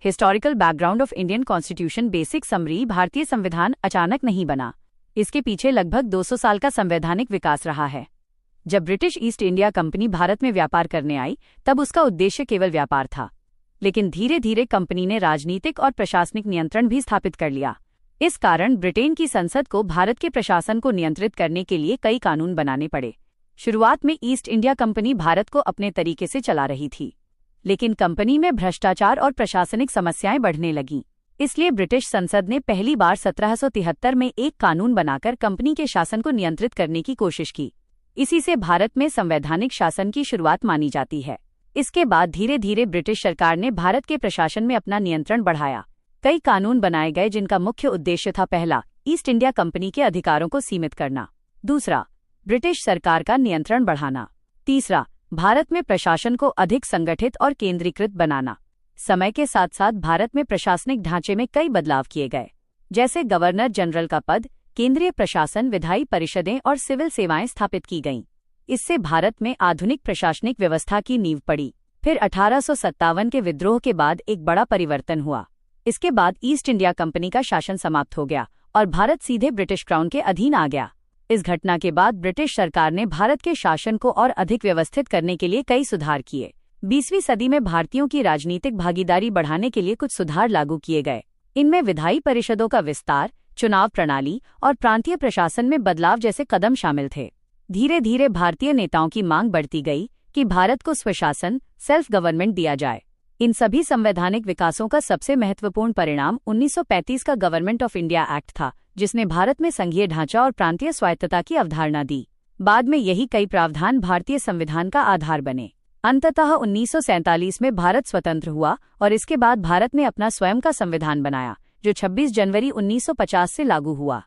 Historical background of Indian constitution. Basic summary. भारतीय संविधान अचानक नहीं बना, इसके पीछे लगभग 200 साल का संवैधानिक विकास रहा है। जब British east India company Bharat में व्यापार करने आई, तब उसका उद्देश्य केवल व्यापार था, लेकिन धीरे धीरे कंपनी ने राजनीतिक और प्रशासनिक नियंत्रण भी स्थापित कर लिया। इस कारण ब्रिटेन की संसद को भारत के प्रशासन को नियंत्रित करने के लिए कई कानून बनाने पड़े। शुरुआत में ईस्ट इंडिया कंपनी भारत को अपने तरीके से चला रही थी, लेकिन कंपनी में भ्रष्टाचार और प्रशासनिक समस्याएं बढ़ने लगीं। इसलिए ब्रिटिश संसद ने पहली बार 1773 में एक कानून बनाकर कंपनी के शासन को नियंत्रित करने की कोशिश की। इसी से भारत में संवैधानिक शासन की शुरुआत मानी जाती है। इसके बाद धीरे धीरे ब्रिटिश सरकार ने भारत के प्रशासन में अपना नियंत्रण बढ़ाया। कई कानून बनाए गए जिनका मुख्य उद्देश्य था: पहला, ईस्ट इंडिया कंपनी के अधिकारों को सीमित करना। दूसरा, ब्रिटिश सरकार का नियंत्रण बढ़ाना। तीसरा, भारत में प्रशासन को अधिक संगठित और केंद्रीकृत बनाना। समय के साथ साथ भारत में प्रशासनिक ढांचे में कई बदलाव किए गए, जैसे गवर्नर जनरल का पद, केंद्रीय प्रशासन, विधायी परिषदें और सिविल सेवाएं स्थापित की गईं। इससे भारत में आधुनिक प्रशासनिक व्यवस्था की नींव पड़ी। फिर 1857 के विद्रोह के बाद एक बड़ा परिवर्तन हुआ। इसके बाद ईस्ट इंडिया कंपनी का शासन समाप्त हो गया और भारत सीधे ब्रिटिश क्राउन के अधीन आ गया। इस घटना के बाद ब्रिटिश सरकार ने भारत के शासन को और अधिक व्यवस्थित करने के लिए कई सुधार किए। 20वीं सदी में भारतीयों की राजनीतिक भागीदारी बढ़ाने के लिए कुछ सुधार लागू किए गए। इनमें विधायी परिषदों का विस्तार, चुनाव प्रणाली और प्रांतीय प्रशासन में बदलाव जैसे कदम शामिल थे। धीरे धीरे भारतीय नेताओं की मांग बढ़ती गई कि भारत को स्वशासन, सेल्फ गवर्नमेंट दिया जाए। इन सभी संवैधानिक विकासों का सबसे महत्वपूर्ण परिणाम 1935 का गवर्नमेंट ऑफ इंडिया एक्ट था, जिसने भारत में संघीय ढांचा और प्रांतीय स्वायत्तता की अवधारणा दी। बाद में यही कई प्रावधान भारतीय संविधान का आधार बने। अंततः 1947 में भारत स्वतंत्र हुआ और इसके बाद भारत ने अपना स्वयं का संविधान बनाया, जो 26 जनवरी 1950 से लागू हुआ।